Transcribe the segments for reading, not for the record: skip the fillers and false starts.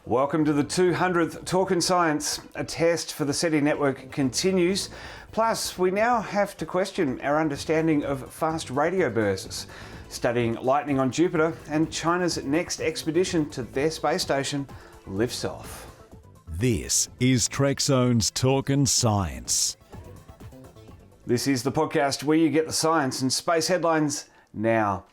Welcome to the 200th Talk in Science. A test for the SETI network continues. Plus, we now have to question our understanding of fast radio bursts, studying lightning on Jupiter, and China's next expedition to their space station lifts off. This is TrekZone's Talk in Science. This is the podcast where you get the science and space headlines now.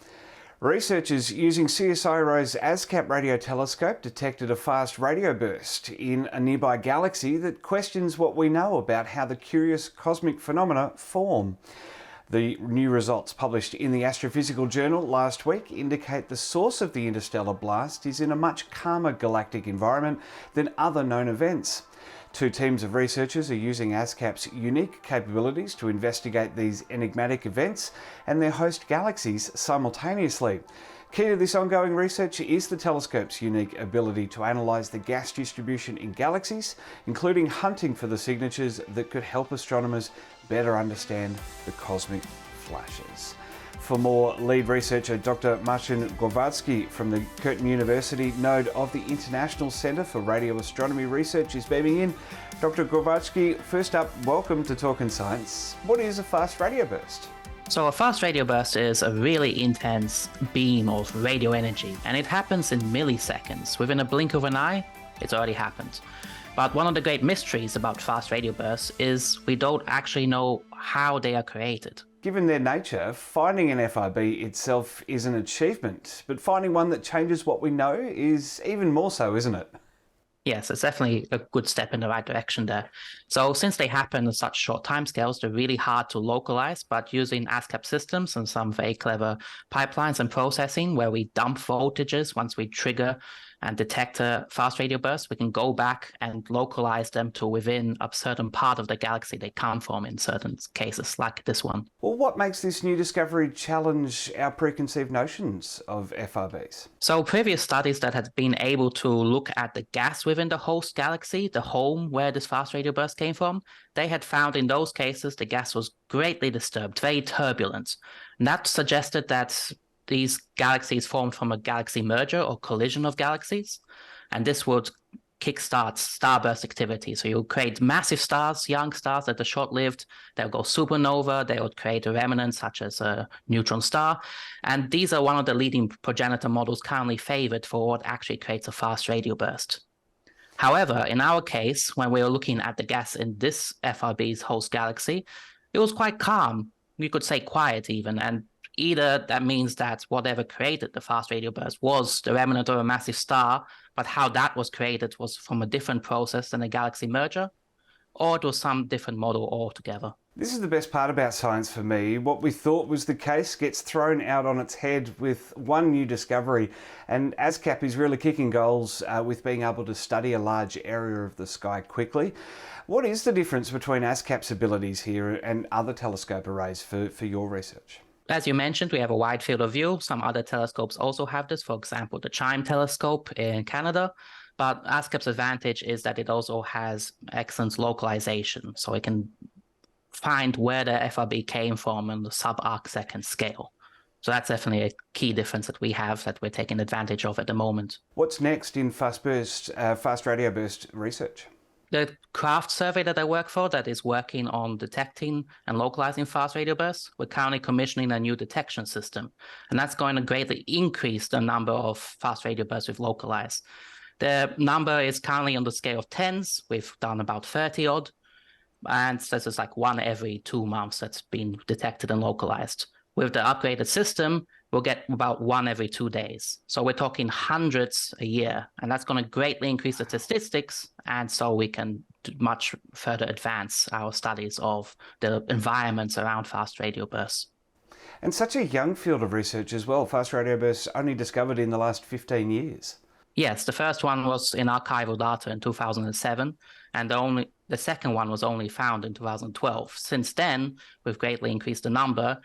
Researchers using CSIRO's ASCAP radio telescope detected a fast radio burst in a nearby galaxy that questions what we know about how the curious cosmic phenomena form. The new results published in the Astrophysical Journal last week indicate the source of the interstellar blast is in a much calmer galactic environment than other known events. Two teams of researchers are using ASCAP's unique capabilities to investigate these enigmatic events and their host galaxies simultaneously. Key to this ongoing research is the telescope's unique ability to analyse the gas distribution in galaxies, including hunting for the signatures that could help astronomers better understand the cosmic flashes. For more, lead researcher Dr. Marcin Gorwacki from the Curtin University node of the International Centre for Radio Astronomy Research is beaming in. Dr. Gorwacki, first up, welcome to Talk in Science. What is a fast radio burst? So a fast radio burst is a really intense beam of radio energy, and it happens in milliseconds. Within a blink of an eye, it's already happened. But one of the great mysteries about fast radio bursts is we don't actually know how they are created. Given their nature, finding an FRB itself is an achievement, but finding one that changes what we know is even more so, isn't it? Yes, it's definitely a good step in the right direction there. So since they happen in such short timescales, they're really hard to localize, but using ASCAP systems and some very clever pipelines and processing where we dump voltages once we trigger and detect a fast radio burst, we can go back and localize them to within a certain part of the galaxy they come from in certain cases, like this one. Well, what makes this new discovery challenge our preconceived notions of FRBs? So previous studies that had been able to look at the gas within the host galaxy, the home where this fast radio burst came from, they had found in those cases the gas was greatly disturbed, very turbulent. And that suggested that these galaxies formed from a galaxy merger or collision of galaxies, and this would kickstart starburst activity. So you'll create massive stars, young stars that are short-lived, they'll go supernova, they would create a remnant such as a neutron star, and these are one of the leading progenitor models currently favored for what actually creates a fast radio burst. However, in our case, when we were looking at the gas in this FRB's host galaxy, it was quite calm, you could say quiet even, and either that means that whatever created the fast radio burst was the remnant of a massive star, but how that was created was from a different process than a galaxy merger, or it was some different model altogether. This is the best part about science for me. What we thought was the case gets thrown out on its head with one new discovery, and ASCAP is really kicking goals with being able to study a large area of the sky quickly. What is the difference between ASCAP's abilities here and other telescope arrays for your research? As you mentioned, we have a wide field of view. Some other telescopes also have this, for example, the CHIME telescope in Canada. But ASCAP's advantage is that it also has excellent localization. So it can find where the FRB came from on the sub-arc second scale. So that's definitely a key difference that we have that we're taking advantage of at the moment. What's next in fast radio burst research? The craft survey that I work for that is working on detecting and localizing fast radio bursts, we're currently commissioning a new detection system. And that's going to greatly increase the number of fast radio bursts we've localized. The number is currently on the scale of tens. We've done about 30 odd. And this is like one every 2 months that's been detected and localized. With the upgraded system, we'll get about one every 2 days. So we're talking hundreds a year, and that's going to greatly increase the statistics, and so we can much further advance our studies of the environments around fast radio bursts. And such a young field of research as well. Fast radio bursts only discovered in the last 15 years. Yes, the first one was in archival data in 2007, and the second one was only found in 2012. Since then, we've greatly increased the number.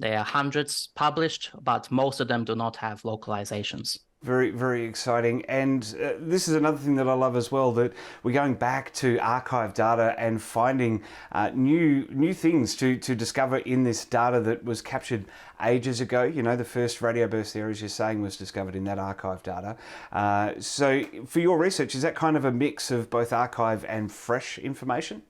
There are hundreds published, but most of them do not have localizations. Very, very exciting. And this is another thing that I love as well, that we're going back to archive data and finding new things to discover in this data that was captured ages ago. You know, the first radio burst there, as you're saying, was discovered in that archive data. So for your research, is that kind of a mix of both archive and fresh information?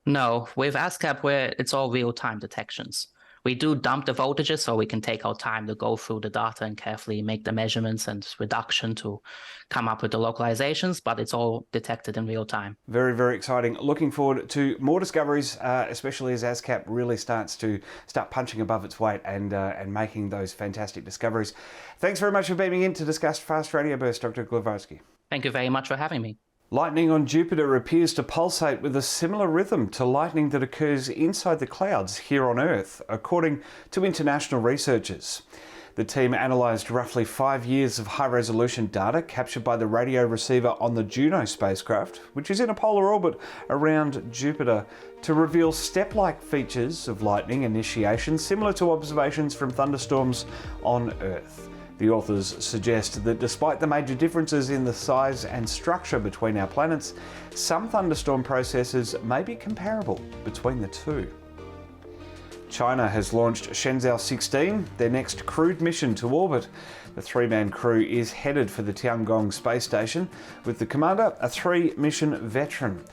No, with ASCAP, where it's all real-time detections. We do dump the voltages so we can take our time to go through the data and carefully make the measurements and reduction to come up with the localizations, but it's all detected in real time. Very, very exciting. Looking forward to more discoveries, especially as ASCAP really starts punching above its weight and making those fantastic discoveries. Thanks very much for beaming in to discuss fast radio bursts, Dr. Glavoski. Thank you very much for having me. Lightning on Jupiter appears to pulsate with a similar rhythm to lightning that occurs inside the clouds here on Earth, according to international researchers. The team analysed roughly 5 years of high-resolution data captured by the radio receiver on the Juno spacecraft, which is in a polar orbit around Jupiter, to reveal step-like features of lightning initiation similar to observations from thunderstorms on Earth. The authors suggest that despite the major differences in the size and structure between our planets, some thunderstorm processes may be comparable between the two. China has launched Shenzhou 16, their next crewed mission to orbit. The 3-man crew is headed for the Tiangong space station, with the commander a 3-mission veteran.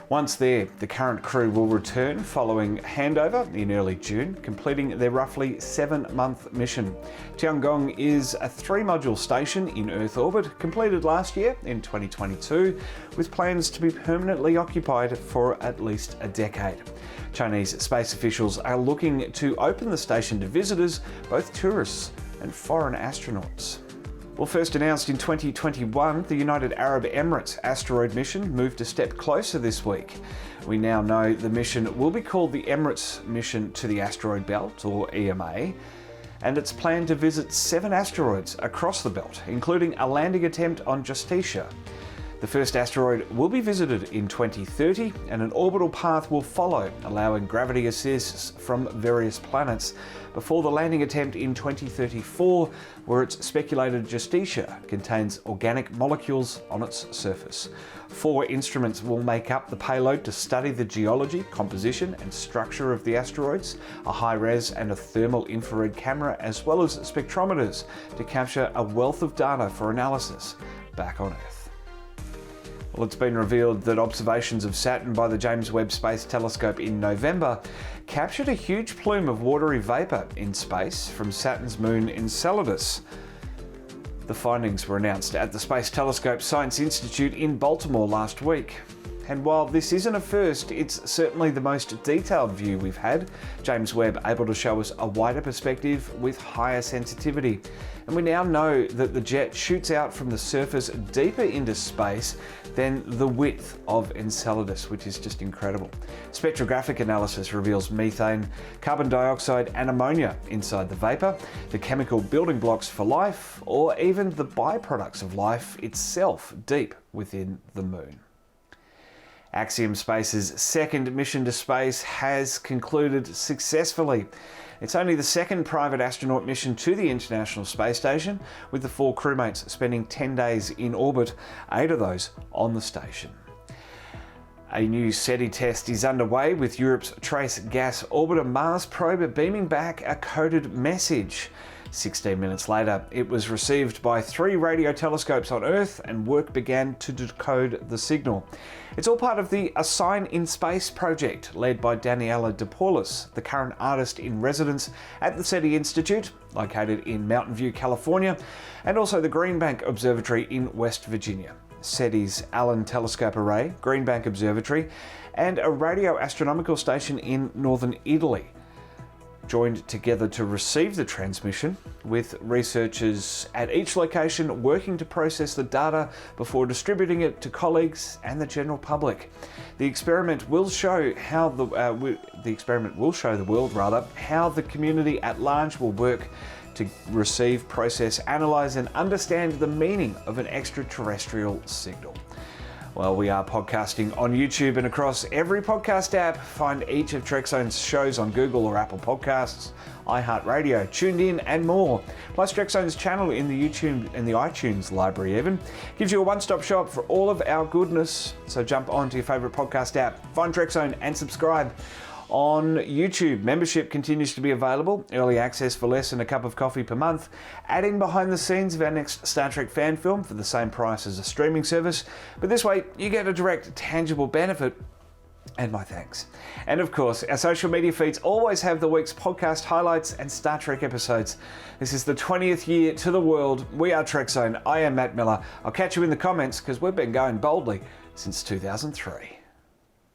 Once there, the current crew will return following handover in early June, completing their roughly 7-month mission. Tiangong is a 3-module station in Earth orbit, completed last year in 2022, with plans to be permanently occupied for at least a decade. Chinese space officials are looking to open the station to visitors, both tourists and foreign astronauts. Well, first announced in 2021, the United Arab Emirates asteroid mission moved a step closer this week. We now know the mission will be called the Emirates Mission to the Asteroid Belt, or EMA, and it's planned to visit 7 asteroids across the belt, including a landing attempt on Justitia. The first asteroid will be visited in 2030 and an orbital path will follow, allowing gravity assists from various planets before the landing attempt in 2034, where it's speculated Justitia contains organic molecules on its surface. 4 instruments will make up the payload to study the geology, composition and structure of the asteroids, a high-res and a thermal infrared camera, as well as spectrometers to capture a wealth of data for analysis back on Earth. Well, it's been revealed that observations of Saturn by the James Webb Space Telescope in November captured a huge plume of watery vapour in space from Saturn's moon Enceladus. The findings were announced at the Space Telescope Science Institute in Baltimore last week. And while this isn't a first, it's certainly the most detailed view we've had. James Webb able to show us a wider perspective with higher sensitivity. And we now know that the jet shoots out from the surface deeper into space than the width of Enceladus, which is just incredible. Spectrographic analysis reveals methane, carbon dioxide and ammonia inside the vapour, the chemical building blocks for life, or even the byproducts of life itself deep within the moon. Axiom Space's second mission to space has concluded successfully. It's only the second private astronaut mission to the International Space Station, with the 4 crewmates spending 10 days in orbit, 8 of those on the station. A new SETI test is underway, with Europe's Trace Gas Orbiter Mars probe beaming back a coded message. 16 minutes later, it was received by 3 radio telescopes on Earth and work began to decode the signal. It's all part of the A Sign in Space project, led by Daniela Depoulas, the current artist in residence at the SETI Institute, located in Mountain View, California, and also the Green Bank Observatory in West Virginia. SETI's Allen Telescope Array, Green Bank Observatory, and a radio astronomical station in northern Italy joined together to receive the transmission, with researchers at each location working to process the data before distributing it to colleagues and the general public. The experiment will show how the world how the community at large will work to receive, process, analyse and understand the meaning of an extraterrestrial signal. Well, we are podcasting on YouTube and across every podcast app. Find each of TrekZone's shows on Google or Apple Podcasts, iHeartRadio, Tuned In, and more. Plus, TrekZone's channel in the iTunes library even gives you a one-stop shop for all of our goodness. So jump onto your favourite podcast app, find TrekZone, and subscribe. On YouTube, membership continues to be available, early access for less than a cup of coffee per month, add in behind the scenes of our next Star Trek fan film for the same price as a streaming service, but this way you get a direct, tangible benefit, and my thanks. And of course, our social media feeds always have the week's podcast highlights and Star Trek episodes. This is the 20th year to the world. We are TrekZone. I am Matt Miller. I'll catch you in the comments because we've been going boldly since 2003.